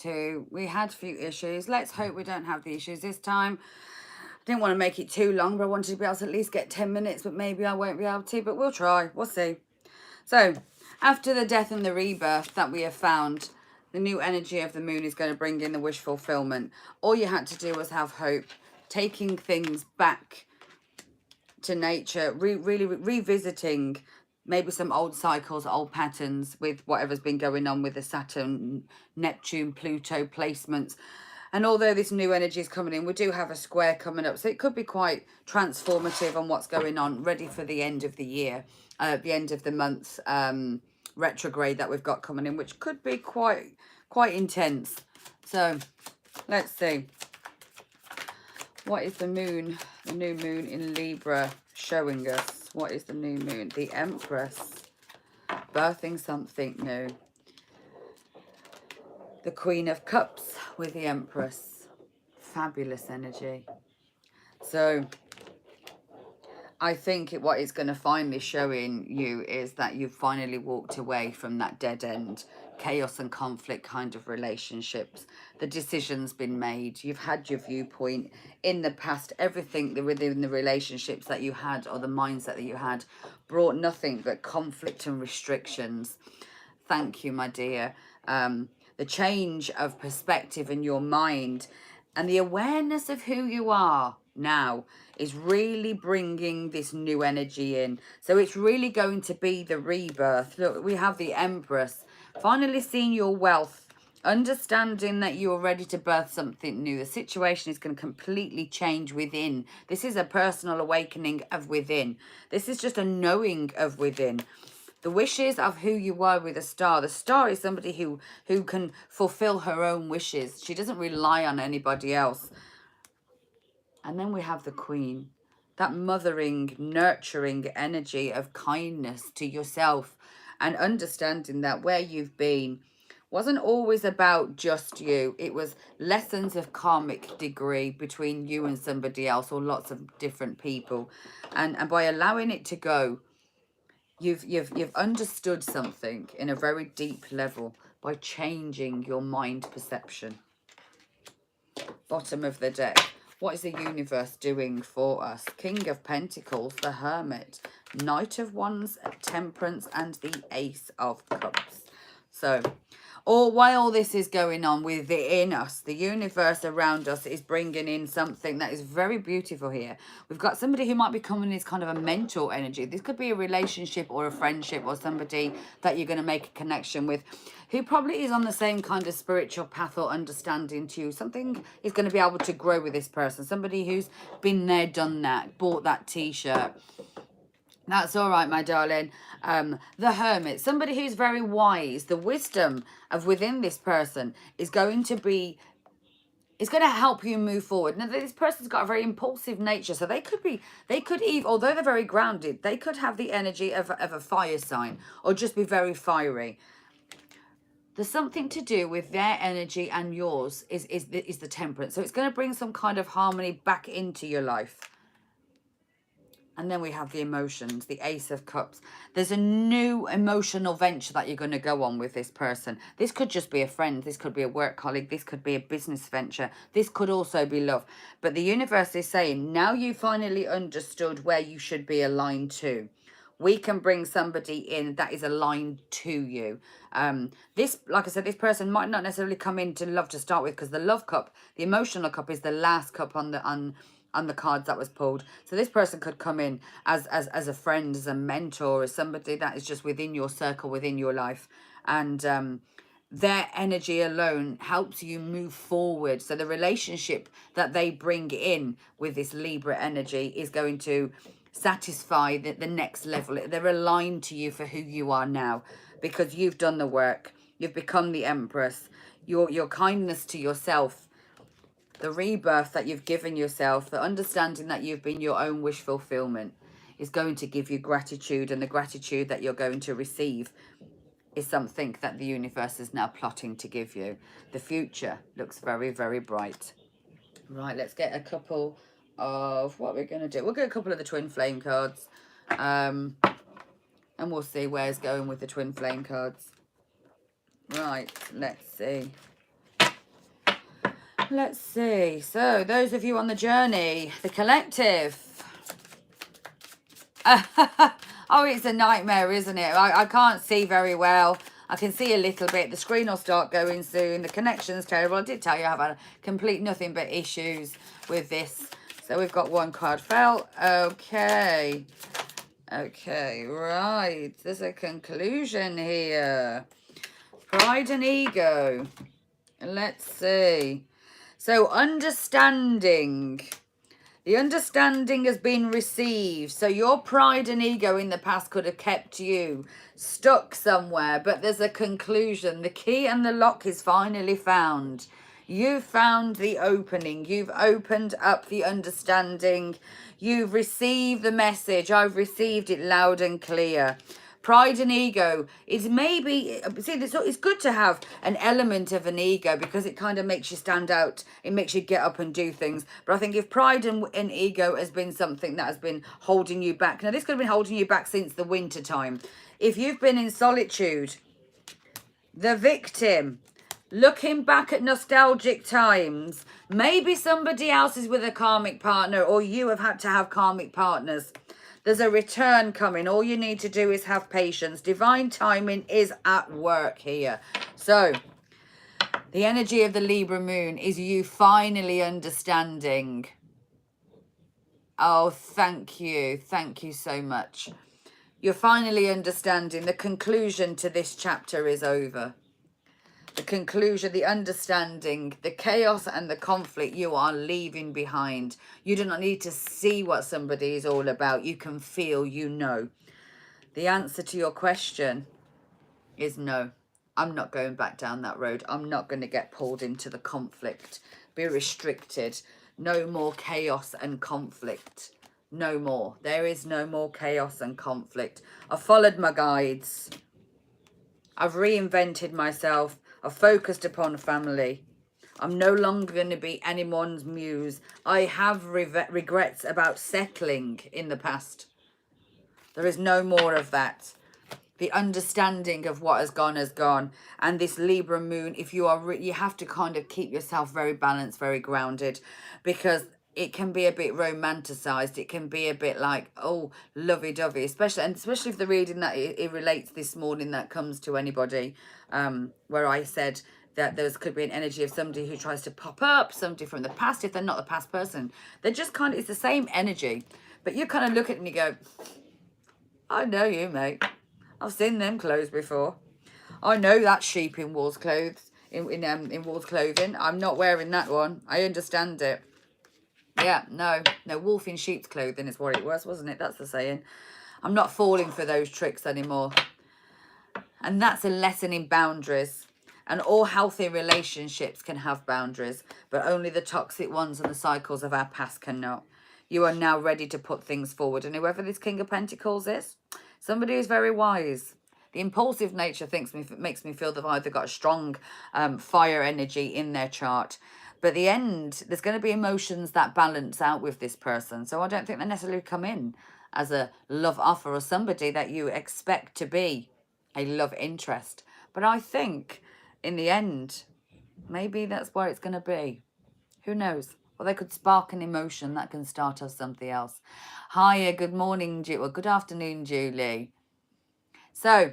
to. We had a few issues. Let's hope we don't have the issues this time. I didn't want to make it too long, but I wanted to be able to at least get 10 minutes, but maybe I won't be able to, but we'll try. We'll see. So, after the death and the rebirth that we have found, the new energy of the moon is going to bring in the wish fulfillment. All you had to do was have hope, taking things back to nature, really revisiting maybe some old cycles, old patterns with whatever's been going on with the Saturn, Neptune, Pluto placements. And although this new energy is coming in, we do have a square coming up. So it could be quite transformative on what's going on, ready for the end of the year, the end of the month retrograde that we've got coming in, which could be quite intense. So let's see. What is the moon, the new moon in Libra showing us? What is the new moon? The Empress. Birthing something new. The Queen of Cups with the Empress. Fabulous energy. So I think what it's going to finally showing you is that you've finally walked away from that dead end, chaos and conflict kind of relationships. The decision's been made. You've had your viewpoint. In the past, everything within the relationships that you had or the mindset that you had brought nothing but conflict and restrictions. Thank you, my dear. The change of perspective in your mind and the awareness of who you are now is really bringing this new energy in. So it's really going to be the rebirth. Look, we have the Empress. Finally seeing your wealth. Understanding that you're ready to birth something new. The situation is going to completely change within. This is a personal awakening of within. This is just a knowing of within. The wishes of who you are with a star. The star is somebody who can fulfill her own wishes. She doesn't rely on anybody else. And then we have the Queen. That mothering, nurturing energy of kindness to yourself. And understanding that where you've been wasn't always about just you. It was lessons of karmic degree between you and somebody else or lots of different people. And by allowing it to go, You've understood something in a very deep level by changing your mind perception. Bottom of the deck. What is the universe doing for us? King of Pentacles, the Hermit, Knight of Wands, Temperance, and the Ace of Cups. So, while this is going on within us, the universe around us is bringing in something that is very beautiful here. We've got somebody who might be coming as kind of a mentor energy. This could be a relationship or a friendship or somebody that you're going to make a connection with who probably is on the same kind of spiritual path or understanding to you. Something is going to be able to grow with this person. Somebody who's been there, done that, bought that t-shirt. That's all right, my darling. The Hermit, somebody who's very wise. The wisdom of within this person is going to be, it's going to help you move forward. Now, this person's got a very impulsive nature, so they could even, although they're very grounded, they could have the energy of a fire sign or just be very fiery. There's something to do with their energy and yours is the Temperance. So it's going to bring some kind of harmony back into your life. And then we have the emotions, the Ace of Cups. There's a new emotional venture that you're going to go on with this person. This could just be a friend. This could be a work colleague. This could be a business venture. This could also be love. But the universe is saying, now you finally understood where you should be aligned to. We can bring somebody in that is aligned to you. This, like I said, this person might not necessarily come in to love to start with, because the love cup, the emotional cup, is the last cup on the cards that was pulled. So this person could come in as a friend, as a mentor, as somebody that is just within your circle, within your life. And their energy alone helps you move forward. So the relationship that they bring in with this Libra energy is going to satisfy the next level. They're aligned to you for who you are now, because you've done the work. You've become the Empress. Your kindness to yourself, the rebirth that you've given yourself, the understanding that you've been your own wish fulfillment is going to give you gratitude, and the gratitude that you're going to receive is something that the universe is now plotting to give you. The future looks very, very bright. Right, let's get a couple of what we're going to do. We'll get a couple of the twin flame cards. And we'll see where's going with the twin flame cards. Right, let's see. Let's see. So, those of you on the journey, the collective. Oh, it's a nightmare, isn't it? I can't see very well. I can see a little bit. The screen will start going soon. The connection's terrible. I did tell you I've had complete nothing but issues with this. So we've got one card fell. Okay. Okay, right. There's a conclusion here. Pride and ego. Let's see. So understanding. The understanding has been received. So your pride and ego in the past could have kept you stuck somewhere. But there's a conclusion. The key and the lock is finally found. You've found the opening. You've opened up the understanding. You've received the message. I've received it loud and clear. Pride and ego is maybe, see, it's good to have an element of an ego because it kind of makes you stand out. It makes you get up and do things. But I think if pride and ego has been something that has been holding you back. Now, this could have been holding you back since the winter time. If you've been in solitude, the victim, looking back at nostalgic times, maybe somebody else is with a karmic partner or you have had to have karmic partners. There's a return coming. All you need to do is have patience. Divine timing is at work here. So, the energy of the Libra moon is you finally understanding. Oh, thank you. Thank you so much. You're finally understanding. The conclusion to this chapter is over. The conclusion, the understanding, the chaos and the conflict you are leaving behind. You do not need to see what somebody is all about. You can feel, you know. The answer to your question is no. I'm not going back down that road. I'm not going to get pulled into the conflict. Be restricted. No more chaos and conflict. No more. There is no more chaos and conflict. I've followed my guides. I've reinvented myself. I've focused upon family. I'm no longer going to be anyone's muse. I have regrets about settling in the past. There is no more of that. The understanding of what has gone. And this Libra moon, if you are, you have to kind of keep yourself very balanced, very grounded, because it can be a bit romanticized. It can be a bit like, oh, lovey-dovey, especially if the reading that it relates this morning that comes to anybody, where I said that there could be an energy of somebody who tries to pop up, somebody from the past. If they're not the past person, they're just kind of, it's the same energy, but you kind of look at it and you go, I know you, mate. I've seen them clothes before. I know that sheep in wolf's clothes, in wolf's clothing. I'm not wearing that one. I understand it. Yeah, no, wolf in sheep's clothing is what it was, wasn't it? That's the saying. I'm not falling for those tricks anymore. And that's a lesson in boundaries. And all healthy relationships can have boundaries, but only the toxic ones and the cycles of our past cannot. You are now ready to put things forward. And whoever this King of Pentacles is, somebody who's very wise. The impulsive nature makes me feel they've either got a strong fire energy in their chart. But the end, there's going to be emotions that balance out with this person. So I don't think they necessarily come in as a love offer or somebody that you expect to be a love interest. But I think in the end, maybe that's where it's going to be. Who knows? Or they could spark an emotion that can start us something else. Hiya, good morning, well, good afternoon, Julie. So,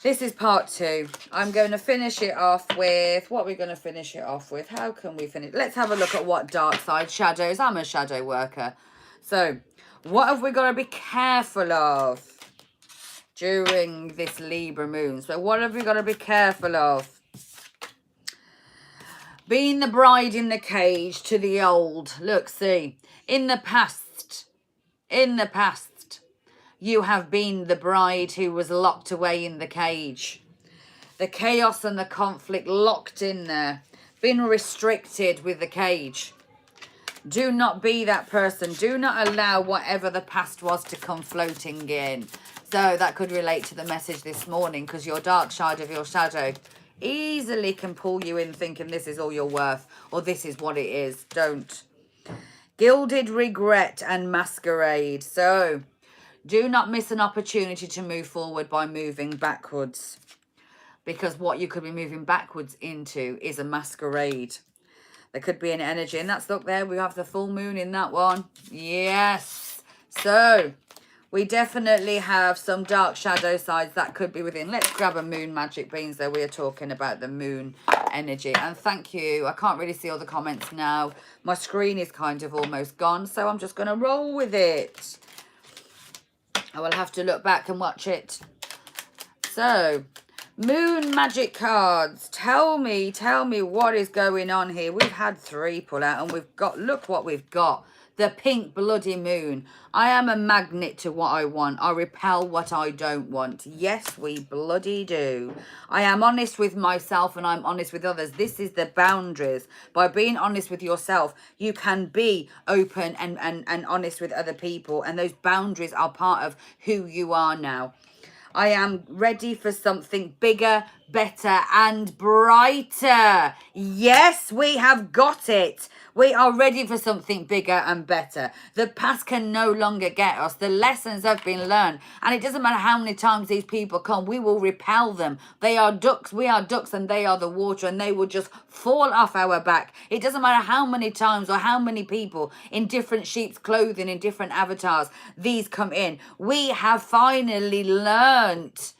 this is part 2. I'm going to finish it off with, what we're going to finish it off with. How can we finish? Let's have a look at what dark side shadows. I'm a shadow worker. So, what have we got to be careful of during this Libra moon? So, what have we got to be careful of? Being the bride in the cage to the old. Look, see, in the past, you have been the bride who was locked away in the cage. The chaos and the conflict locked in there. Been restricted with the cage. Do not be that person. Do not allow whatever the past was to come floating in. So that could relate to the message this morning, because your dark side of your shadow easily can pull you in thinking this is all you're worth or this is what it is. Don't. Gilded regret and masquerade. So do not miss an opportunity to move forward by moving backwards, because what you could be moving backwards into is a masquerade. There could be an energy. And that's, look there, we have the full moon in that one. Yes. So we definitely have some dark shadow sides that could be within. Let's grab a moon magic beans, though. We are talking about the moon energy. And thank you. I can't really see all the comments now. My screen is kind of almost gone, so I'm just going to roll with it. I will have to look back and watch it. So, moon magic cards. Tell me what is going on here. We've had 3 pull out and we've got, look what we've got. The pink bloody moon. I am a magnet to what I want. I repel what I don't want. Yes, we bloody do. I am honest with myself and I'm honest with others. This is the boundaries. By being honest with yourself, you can be open and honest with other people. And those boundaries are part of who you are now. I am ready for something bigger, better, and brighter. Yes, we have got it. We are ready for something bigger and better. The past can no longer get us. The lessons have been learned. And it doesn't matter how many times these people come, we will repel them. They are ducks, we are ducks, and they are the water, and they will just fall off our back. It doesn't matter how many times or how many people in different sheep's clothing, in different avatars, these come in. We have finally learned.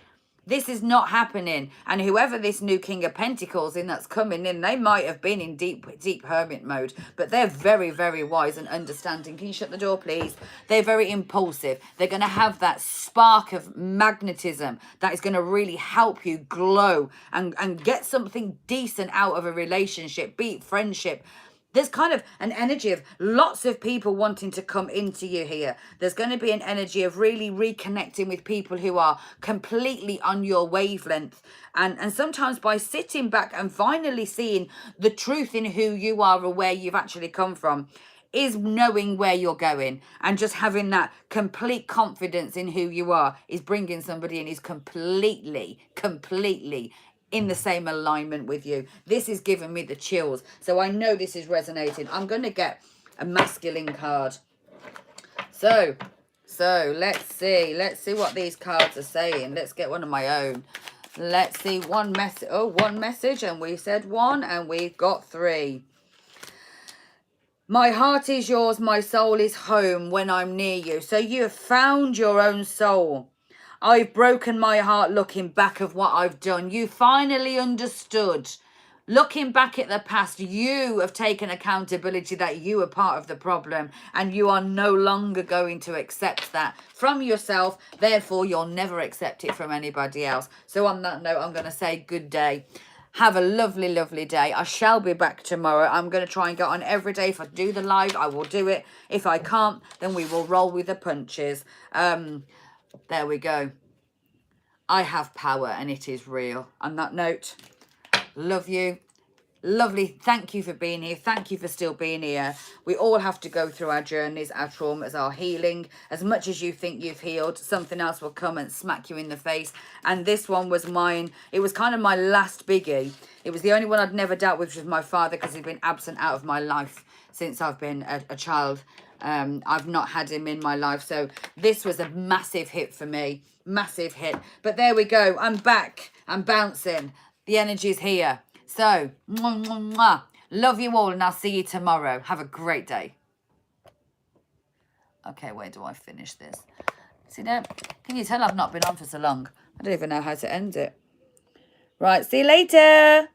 This is not happening. And whoever this new King of Pentacles in that's coming in, they might have been in deep hermit mode, but they're very, very wise and understanding. Can you shut the door, please? They're very impulsive. They're going to have that spark of magnetism that is going to really help you glow and get something decent out of a relationship, be it friendship. There's kind of an energy of lots of people wanting to come into you here. There's going to be an energy of really reconnecting with people who are completely on your wavelength. And sometimes by sitting back and finally seeing the truth in who you are or where you've actually come from, is knowing where you're going and just having that complete confidence in who you are is bringing somebody in who's completely in the same alignment with you. This is giving me the chills. So I know this is resonating. I'm going to get a masculine card. So let's see what these cards are saying. Let's get one of my own. Let's see one message. Oh, one message, and we said 1 and we've got 3. My heart is yours, my soul is home when I'm near you. So you have found your own soul. I've broken my heart looking back of what I've done. You finally understood. Looking back at the past, you have taken accountability that you are part of the problem and you are no longer going to accept that from yourself. Therefore, you'll never accept it from anybody else. So on that note, I'm going to say good day. Have a lovely, lovely day. I shall be back tomorrow. I'm going to try and get on every day. If I do the live, I will do it. If I can't, then we will roll with the punches. There we go. I have power and it is real. On that note, love you. Lovely. Thank you for being here. Thank you for still being here. We all have to go through our journeys, our traumas, our healing. As much as you think you've healed, something else will come and smack you in the face. And this one was mine. It was kind of my last biggie. It was the only one I'd never dealt with my father because he'd been absent out of my life since I've been a child. I've not had him in my life. So this was a massive hit for me. Massive hit. But there we go. I'm back. I'm bouncing. The energy's here. So, mwah, mwah, mwah. Love you all and I'll see you tomorrow. Have a great day. Okay, where do I finish this? See that? Can you tell I've not been on for so long? I don't even know how to end it. Right, see you later.